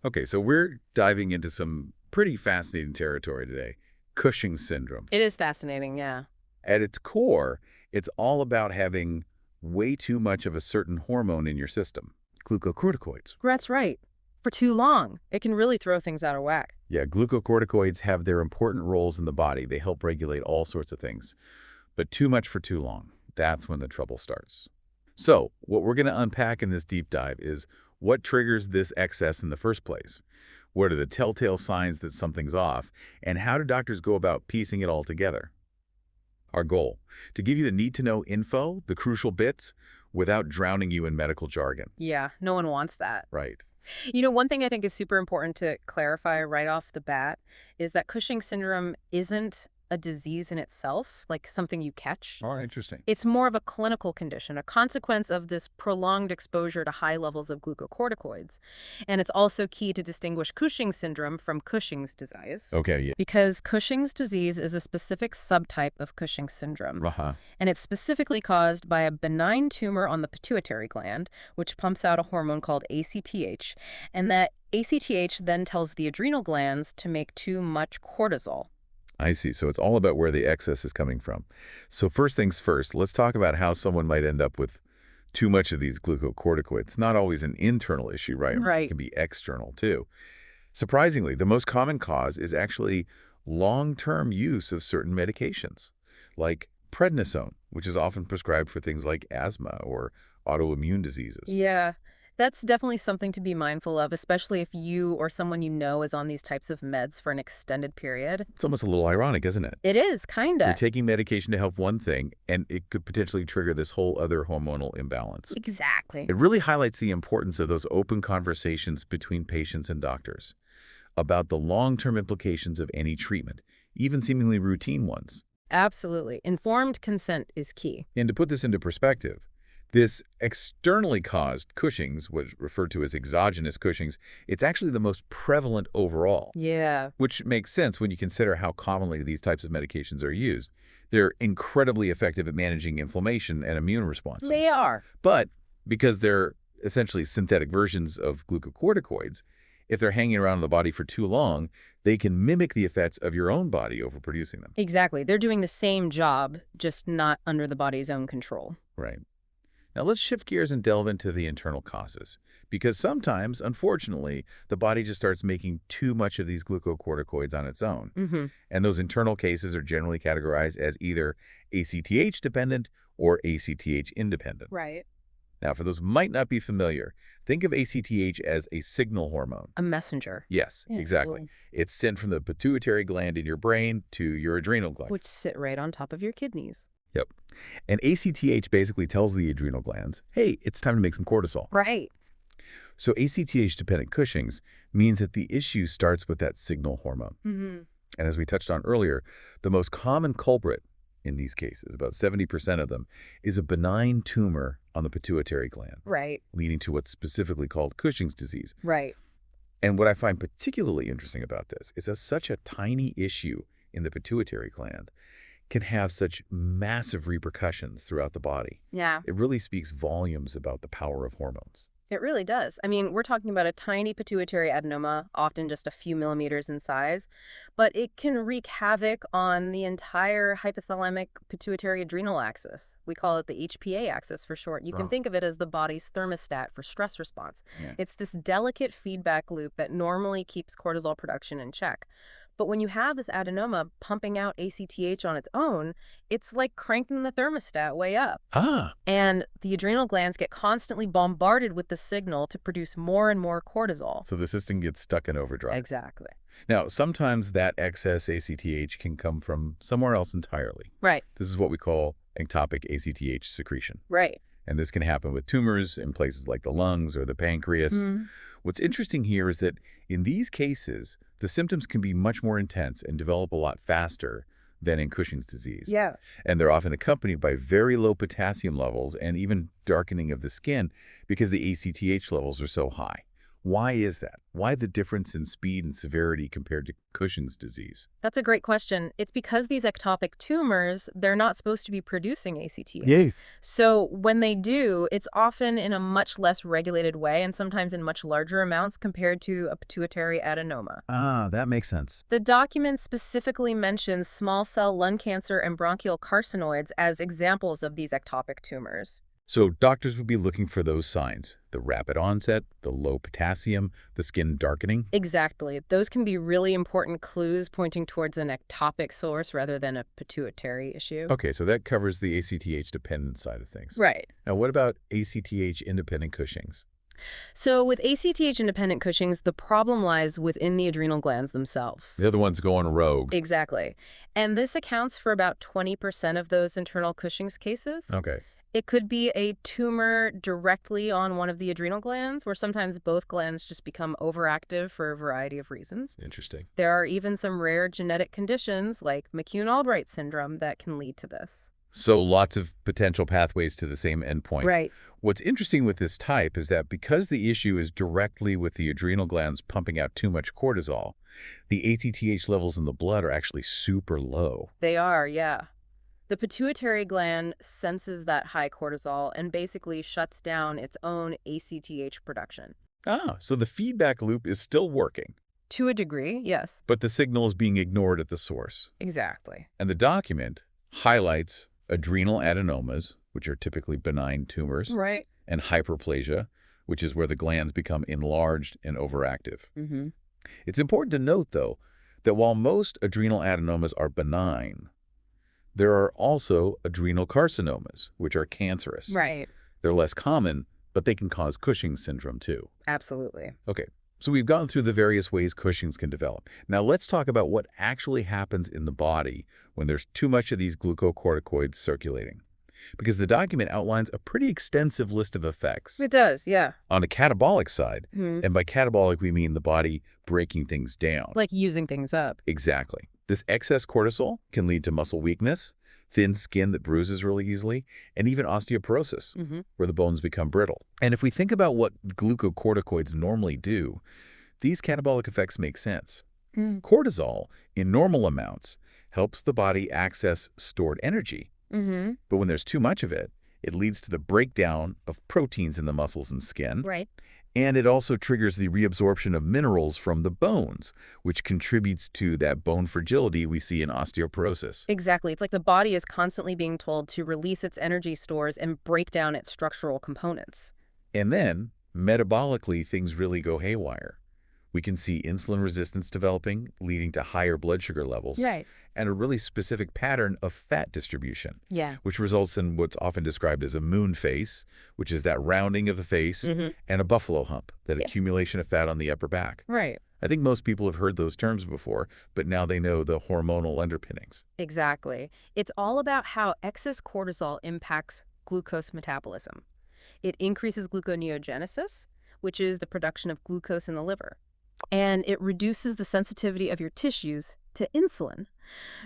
Okay, so we're diving into some pretty fascinating territory today. Cushing's syndrome. It is fascinating, yeah. At its core, it's all about having way too much of a certain hormone in your system, glucocorticoids. That's right. For too long, it can really throw things out of whack. Yeah, glucocorticoids have their important roles in the body. They help regulate all sorts of things. But too much for too long, that's when the trouble starts. So, what we're going to unpack in this deep dive is what triggers this excess in the first place? What are the telltale signs that something's off? And how do doctors go about piecing it all together? Our goal, to give you the need-to-know info, the crucial bits, without drowning you in medical jargon. Yeah, no one wants that. Right. One thing I think is super important to clarify right off the bat is that Cushing syndrome isn't a disease in itself, like something you catch. Oh, interesting. It's more of a clinical condition, a consequence of this prolonged exposure to high levels of glucocorticoids. And it's also key to distinguish Cushing syndrome from Cushing's disease. Okay, yeah. Because Cushing's disease is a specific subtype of Cushing syndrome. Uh-huh. And it's specifically caused by a benign tumor on the pituitary gland, which pumps out a hormone called ACTH. And that ACTH then tells the adrenal glands to make too much cortisol. I see. So it's all about where the excess is coming from. So first things first, let's talk about how someone might end up with too much of these glucocorticoids. Not always an internal issue, right? It Right. can be external too. Surprisingly, the most common cause is actually long-term use of certain medications, like prednisone, which is often prescribed for things like asthma or autoimmune diseases. Yeah, that's definitely something to be mindful of, especially if you or someone you know is on these types of meds for an extended period. It's almost a little ironic, isn't it? It is, You're kinda. taking medication to help one thing, and it could potentially trigger this whole other hormonal imbalance. Exactly. It really highlights the importance of those open conversations between patients and doctors about the long-term implications of any treatment, even seemingly routine ones. Absolutely. Informed consent is key. And to put this into perspective, this externally caused Cushing's, what's referred to as exogenous Cushing's, it's actually the most prevalent overall, Yeah, which makes sense when you consider how commonly these types of medications are used. They're incredibly effective at managing inflammation and immune responses. they are. But because they're essentially synthetic versions of glucocorticoids, if they're hanging around in the body for too long, they can mimic the effects of your own body overproducing them. Exactly. They're doing the same job, just not under the body's own control. Right. Now let's shift gears and delve into the internal causes. Because sometimes, unfortunately, the body just starts making too much of these glucocorticoids on its own. Mm-hmm. And those internal cases are generally categorized as either ACTH-dependent or ACTH-independent. Right. Now, for those who might not be familiar, think of ACTH as a signal hormone. A messenger. Yes, Yeah, exactly. totally. It's sent from the pituitary gland in your brain to your adrenal gland. Which sit right on top of your kidneys. Yep. And ACTH basically tells the adrenal glands, hey, it's time to make some cortisol. Right. So ACTH-dependent Cushing's means that the issue starts with that signal hormone. Mm-hmm. And as we touched on earlier, the most common culprit in these cases, about 70% of them, is a benign tumor on the pituitary gland, Right. leading to what's specifically called Cushing's disease. Right. And what I find particularly interesting about this is that such a tiny issue in the pituitary gland can have such massive repercussions throughout the body. Yeah. It really speaks volumes about the power of hormones. It really does. I mean, we're talking about a tiny pituitary adenoma, often just a few millimeters in size, but it can wreak havoc on the entire hypothalamic pituitary adrenal axis. We call it the HPA axis for short. You can Oh. think of it as the body's thermostat for stress response. Yeah. It's this delicate feedback loop that normally keeps cortisol production in check. But when you have this adenoma pumping out ACTH on its own, it's like cranking the thermostat way up. Ah, And the adrenal glands get constantly bombarded with the signal to produce more and more cortisol. so the system gets stuck in overdrive. Exactly. Now, sometimes that excess ACTH can come from somewhere else entirely. Right. This is what we call ectopic ACTH secretion. Right. And this can happen with tumors in places like the lungs or the pancreas. Mhm. What's interesting here is that in these cases, the symptoms can be much more intense and develop a lot faster than in Cushing's disease. Yeah. And they're often accompanied by very low potassium levels and even darkening of the skin because the ACTH levels are so high. Why is that? Why the difference in speed and severity compared to Cushing's disease? That's a great question. It's because these ectopic tumors, they're not supposed to be producing ACTH. Yes. So when they do, it's often in a much less regulated way and sometimes in much larger amounts compared to a pituitary adenoma. Ah, that makes sense. The document specifically mentions small cell lung cancer and bronchial carcinoids as examples of these ectopic tumors. So doctors would be looking for those signs: the rapid onset, the low potassium, the skin darkening. Exactly. Those can be really important clues pointing towards an ectopic source rather than a pituitary issue. Okay, so that covers the ACTH dependent side of things. Right. Now, what about ACTH independent Cushing's? So with ACTH-independent Cushing's, the problem lies within the adrenal glands themselves. The other one's going rogue. Exactly. And this accounts for about 20% of those internal Cushing's cases. Okay. It could be a tumor directly on one of the adrenal glands, where sometimes both glands just become overactive for a variety of reasons. Interesting. There are even some rare genetic conditions, like McCune-Albright syndrome, that can lead to this. So lots of potential pathways to the same endpoint. Right. What's interesting with this type is that because the issue is directly with the adrenal glands pumping out too much cortisol, the ACTH levels in the blood are actually super low. They are, yeah. The pituitary gland senses that high cortisol and basically shuts down its own ACTH production. Ah, so the feedback loop is still working, To a degree, yes. but the signal is being ignored at the source. Exactly. And the document highlights adrenal adenomas, which are typically benign tumors, Right. and hyperplasia, which is where the glands become enlarged and overactive. Mm-hmm. It's important to note, though, that while most adrenal adenomas are benign, there are also adrenal carcinomas, which are cancerous. Right. They're less common, but they can cause Cushing's syndrome too. Absolutely. Okay, so we've gone through the various ways Cushing's can develop. Now let's talk about what actually happens in the body when there's too much of these glucocorticoids circulating. Because the document outlines a pretty extensive list of effects. It does, yeah. On the catabolic side, Hmm. and by catabolic we mean the body breaking things down. Like using things up. Exactly. This excess cortisol can lead to muscle weakness, thin skin that bruises really easily, and even osteoporosis, Mm-hmm. where the bones become brittle. And if we think about what glucocorticoids normally do, these catabolic effects make sense. Cortisol, in normal amounts, helps the body access stored energy. Mm-hmm. But when there's too much of it, it leads to the breakdown of proteins in the muscles and skin. Right. And it also triggers the reabsorption of minerals from the bones, which contributes to that bone fragility we see in osteoporosis. Exactly. It's like the body is constantly being told to release its energy stores and break down its structural components. And then, metabolically, things really go haywire. We can see insulin resistance developing, leading to higher blood sugar levels, Right. and a really specific pattern of fat distribution, Yeah. which results in what's often described as a moon face, which is that rounding of the face, Mm-hmm. and a buffalo hump, that Yeah. accumulation of fat on the upper back. Right. I think most people have heard those terms before, but now they know the hormonal underpinnings. Exactly. It's all about how excess cortisol impacts glucose metabolism. It increases gluconeogenesis, which is the production of glucose in the liver. And it reduces the sensitivity of your tissues to insulin.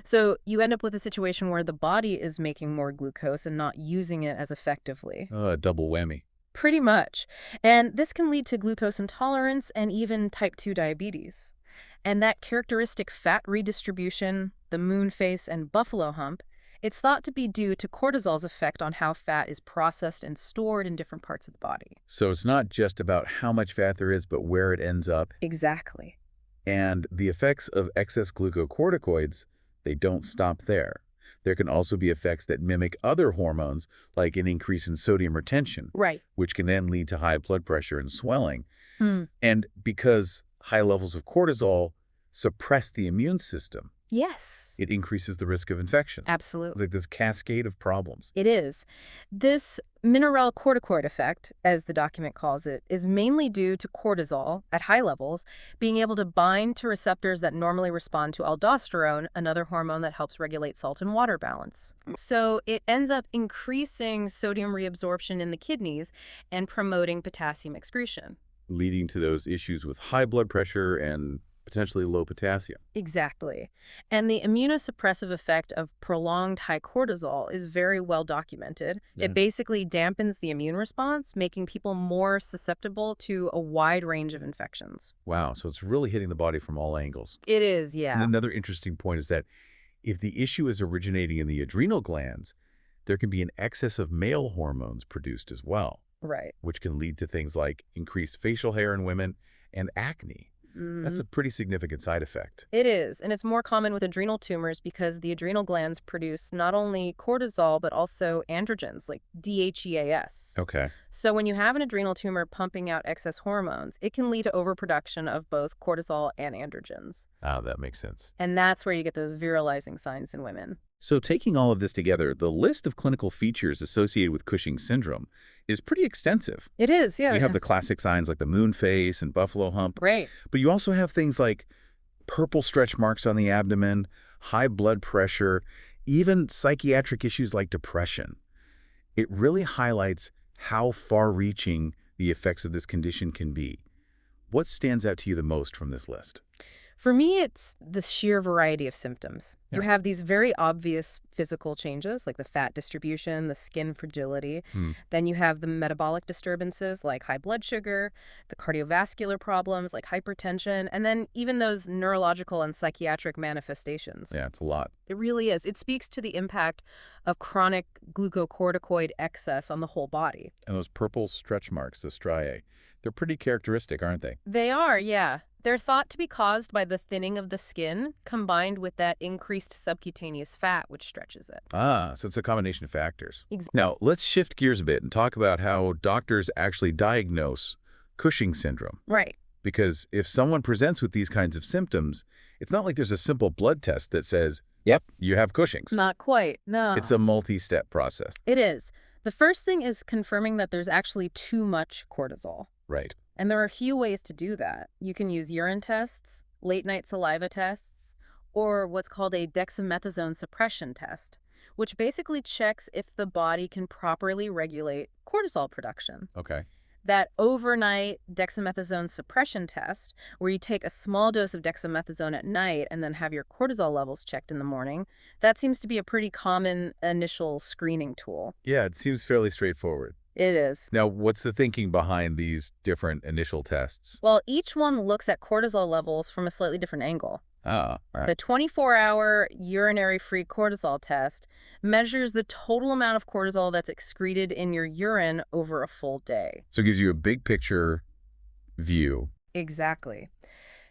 So you end up with a situation where the body is making more glucose and not using it as effectively. Double whammy. Pretty much. And this can lead to glucose intolerance and even type 2 diabetes. And that characteristic fat redistribution, the moon face and buffalo hump, it's thought to be due to cortisol's effect on how fat is processed and stored in different parts of the body. So it's not just about how much fat there is, but where it ends up. Exactly. And the effects of excess glucocorticoids, they don't stop there. There can also be effects that mimic other hormones, like an increase in sodium retention, Right. which can then lead to high blood pressure and swelling. Hmm. And because high levels of cortisol suppress the immune system, Yes. it increases the risk of infection. It's Absolutely. like this cascade of problems. It is. This mineralocorticoid effect, as the document calls it, is mainly due to cortisol at high levels being able to bind to receptors that normally respond to aldosterone, another hormone that helps regulate salt and water balance. So it ends up increasing sodium reabsorption in the kidneys and promoting potassium excretion. Leading to those issues with high blood pressure and potentially low potassium. Exactly. And the immunosuppressive effect of prolonged high cortisol is very well documented. It Yeah. basically dampens the immune response, making people more susceptible to a wide range of infections. Wow, so it's really hitting the body from all angles. It is, And yeah. another interesting point is that if the issue is originating in the adrenal glands, there can be an excess of male hormones produced as well, Right. which can lead to things like increased facial hair in women and acne. That's Mhm. a pretty significant side effect. It is, and it's more common with adrenal tumors because the adrenal glands produce not only cortisol, but also androgens like DHEAS. Okay. So when you have an adrenal tumor pumping out excess hormones, it can lead to overproduction of both cortisol and androgens. Ah, that makes sense. And that's where you get those virilizing signs in women. So taking all of this together, the list of clinical features associated with Cushing's syndrome is pretty extensive. It is, yeah. You have Yeah. the classic signs like the moon face and buffalo hump, Right. but you also have things like purple stretch marks on the abdomen, high blood pressure, even psychiatric issues like depression. It really highlights how far-reaching the effects of this condition can be. What stands out to you the most from this list? For me, it's the sheer variety of symptoms. You Yeah. have these very obvious physical changes, like the fat distribution, the skin fragility. Hmm. Then you have the metabolic disturbances, like high blood sugar, the cardiovascular problems, like hypertension, and then even those neurological and psychiatric manifestations. Yeah, it's a lot. It really is. It speaks to the impact of chronic glucocorticoid excess on the whole body. And those purple stretch marks, the striae, they're pretty characteristic, aren't they? They are, yeah. They're thought to be caused by the thinning of the skin combined with that increased subcutaneous fat, which stretches it. Ah, so it's a combination of factors. Ex- Now, let's shift gears a bit and talk about how doctors actually diagnose Cushing's syndrome. Right. Because if someone presents with these kinds of symptoms, it's not like there's a simple blood test that says, yep, you have Cushing's. Not quite, no. It's a multi-step process. It is. The first thing is confirming that there's actually too much cortisol. Right. And there are a few ways to do that. You can use urine tests, late-night saliva tests, or what's called a dexamethasone suppression test, which basically checks if the body can properly regulate cortisol production. Okay. That overnight dexamethasone suppression test, where you take a small dose of dexamethasone at night and then have your cortisol levels checked in the morning, that seems to be a pretty common initial screening tool. Yeah, it seems fairly straightforward. It is. Now, what's the thinking behind these different initial tests? Well, each one looks at cortisol levels from a slightly different angle. Ah, all right. The 24-hour urinary-free cortisol test measures the total amount of cortisol that's excreted in your urine over a full day. So it gives you a big picture view. Exactly.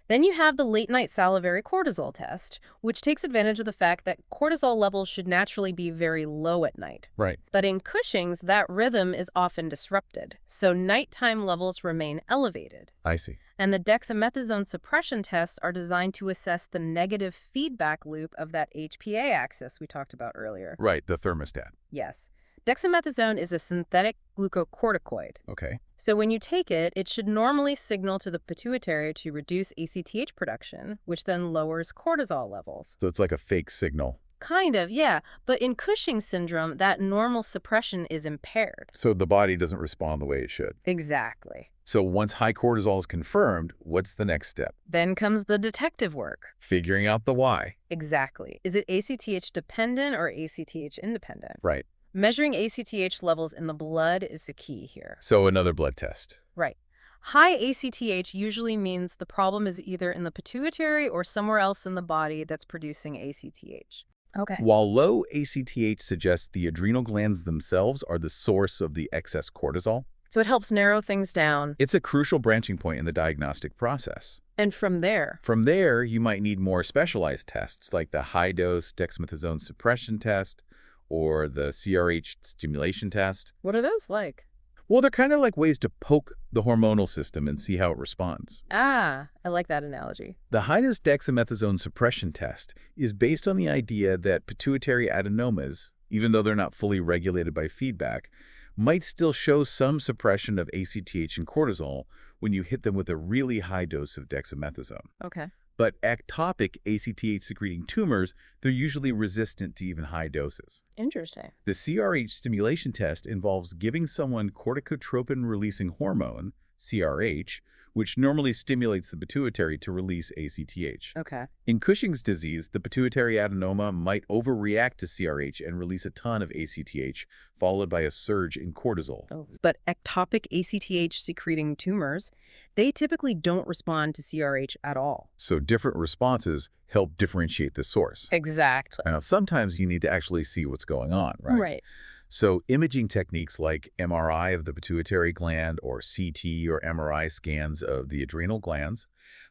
Then you have the late-night salivary cortisol test, which takes advantage of the fact that cortisol levels should naturally be very low at night. Right. But in Cushing's, that rhythm is often disrupted, so nighttime levels remain elevated. I see. And the dexamethasone suppression tests are designed to assess the negative feedback loop of that HPA axis we talked about earlier. Right, the thermostat. Yes. Dexamethasone is a synthetic glucocorticoid. Okay. So when you take it, it should normally signal to the pituitary to reduce ACTH production, which then lowers cortisol levels. So it's like a fake signal. Kind of, yeah. But in Cushing's syndrome, that normal suppression is impaired. So the body doesn't respond the way it should. Exactly. So once high cortisol is confirmed, what's the next step? Then comes the detective work. Figuring out the why. Exactly. Is it ACTH dependent or ACTH independent? Right. Measuring ACTH levels in the blood is the key here. So another blood test. Right. High ACTH usually means the problem is either in the pituitary or somewhere else in the body that's producing ACTH. Okay. While low ACTH suggests the adrenal glands themselves are the source of the excess cortisol, So it helps narrow things down. it's a crucial branching point in the diagnostic process. And from there, From there, you might need more specialized tests like the high-dose dexamethasone suppression test or the CRH stimulation test. what are those like? Well, they're kind of like ways to poke the hormonal system and see how it responds. Ah, I like that analogy. The high-dose dexamethasone suppression test is based on the idea that pituitary adenomas, even though they're not fully regulated by feedback, might still show some suppression of ACTH and cortisol when you hit them with a really high dose of dexamethasone. Okay. But ectopic ACTH-secreting tumors, they're usually resistant to even high doses. Interesting. The CRH stimulation test involves giving someone corticotropin-releasing hormone, CRH, which normally stimulates the pituitary to release ACTH. Okay. In Cushing's disease, the pituitary adenoma might overreact to CRH and release a ton of ACTH, followed by a surge in cortisol. Oh. But ectopic ACTH secreting tumors, they typically don't respond to CRH at all. So different responses help differentiate the source. Exactly. Now, sometimes you need to actually see what's going on, right? Right. So imaging techniques like MRI of the pituitary gland or CT or MRI scans of the adrenal glands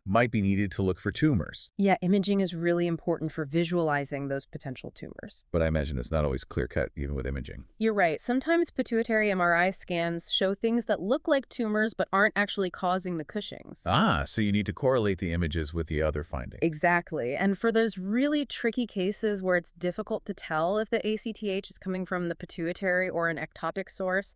might be needed to look for tumors. Yeah, imaging is really important for visualizing those potential tumors. But I imagine it's not always clear-cut, even with imaging. You're right. Sometimes pituitary MRI scans show things that look like tumors but aren't actually causing the Cushing's. Ah, so you need to correlate the images with the other findings. Exactly. And for those really tricky cases where it's difficult to tell if the ACTH is coming from the pituitary or an ectopic source,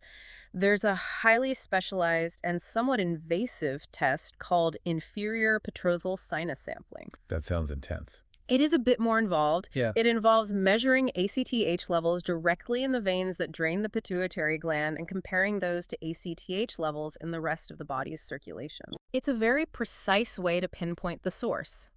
there's a highly specialized and somewhat invasive test called inferior petrosal sinus sampling. That sounds intense. It is a bit more involved. Yeah. It involves measuring ACTH levels directly in the veins that drain the pituitary gland and comparing those to ACTH levels in the rest of the body's circulation. It's a very precise way to pinpoint the source.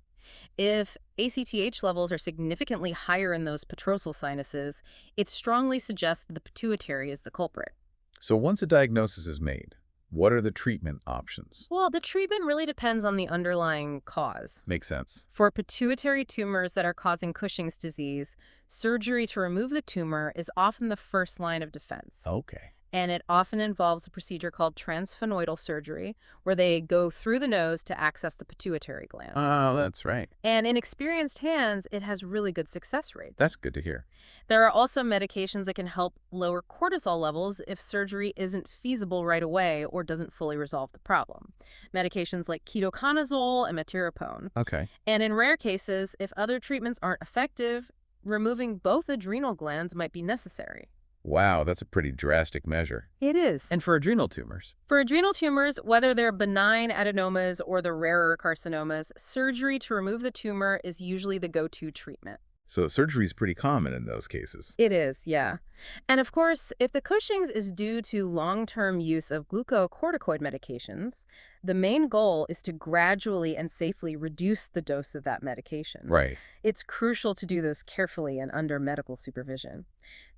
If ACTH levels are significantly higher in those petrosal sinuses, it strongly suggests that the pituitary is the culprit. So once a diagnosis is made, what are the treatment options? Well, the treatment really depends on the underlying cause. Makes sense. For pituitary tumors that are causing Cushing's disease, surgery to remove the tumor is often the first line of defense. Okay. And it often involves a procedure called transsphenoidal surgery, where they go through the nose to access the pituitary gland. Oh, that's right. And in experienced hands, it has really good success rates. That's good to hear. There are also medications that can help lower cortisol levels if surgery isn't feasible right away or doesn't fully resolve the problem. Medications like ketoconazole and metirapone. Okay. And in rare cases, if other treatments aren't effective, removing both adrenal glands might be necessary. Wow, that's a pretty drastic measure. It is. And for adrenal tumors? For adrenal tumors, whether they're benign adenomas or the rarer carcinomas, surgery to remove the tumor is usually the go-to treatment. So surgery is pretty common in those cases. It is, yeah. And of course, if the Cushing's is due to long-term use of glucocorticoid medications, the main goal is to gradually and safely reduce the dose of that medication. Right. It's crucial to do this carefully and under medical supervision.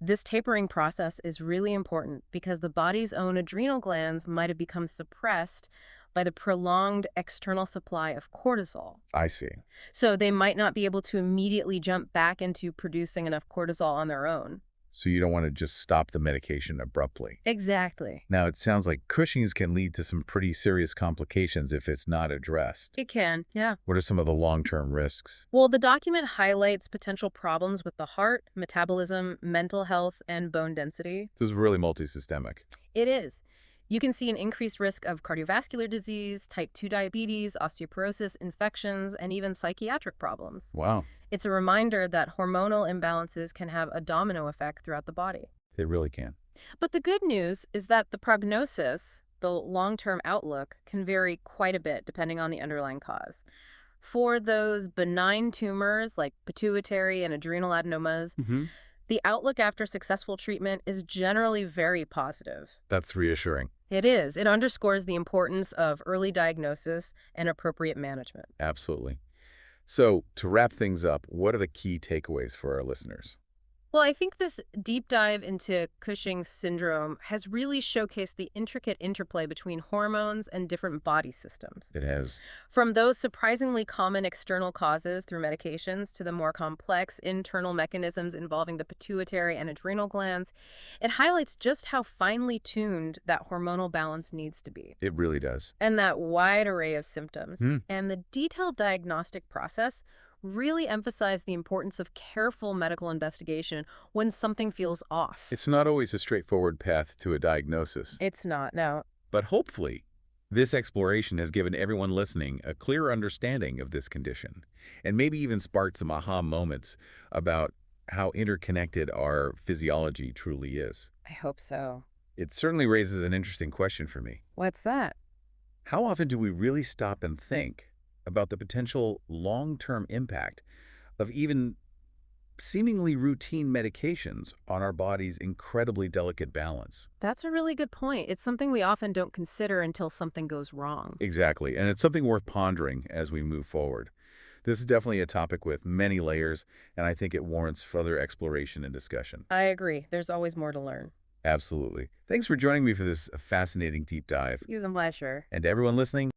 This tapering process is really important because the body's own adrenal glands might have become suppressed by the prolonged external supply of cortisol. I see. So they might not be able to immediately jump back into producing enough cortisol on their own. So you don't want to just stop the medication abruptly. Exactly. Now, it sounds like Cushing's can lead to some pretty serious complications if it's not addressed. It can, yeah. What are some of the long-term risks? Well, the document highlights potential problems with the heart, metabolism, mental health, and bone density. This is really multisystemic. It is. You can see an increased risk of cardiovascular disease, type 2 diabetes, osteoporosis, infections, and even psychiatric problems. Wow. It's a reminder that hormonal imbalances can have a domino effect throughout the body. They really can. But the good news is that the prognosis, the long-term outlook, can vary quite a bit depending on the underlying cause. For those benign tumors like pituitary and adrenal adenomas, the outlook after successful treatment is generally very positive. That's reassuring. It is. It underscores the importance of early diagnosis and appropriate management. Absolutely. So, to wrap things up, what are the key takeaways for our listeners? Well, I think this deep dive into Cushing's syndrome has really showcased the intricate interplay between hormones and different body systems. It has. From those surprisingly common external causes through medications to the more complex internal mechanisms involving the pituitary and adrenal glands, it highlights just how finely tuned that hormonal balance needs to be. It really does. And that wide array of symptoms. And the detailed diagnostic process really emphasize the importance of careful medical investigation when something feels off. It's not always a straightforward path to a diagnosis. It's not, no. But hopefully, this exploration has given everyone listening a clear understanding of this condition, and maybe even sparked some aha moments about how interconnected our physiology truly is. I hope so. It certainly raises an interesting question for me. What's that? How often do we really stop and think about the potential long-term impact of even seemingly routine medications on our body's incredibly delicate balance. That's a really good point. It's something we often don't consider until something goes wrong. Exactly, and it's something worth pondering as we move forward. This is definitely a topic with many layers, and I think it warrants further exploration and discussion. I agree. There's always more to learn. Absolutely. Thanks for joining me for this fascinating deep dive. Use a pleasure. And to everyone listening,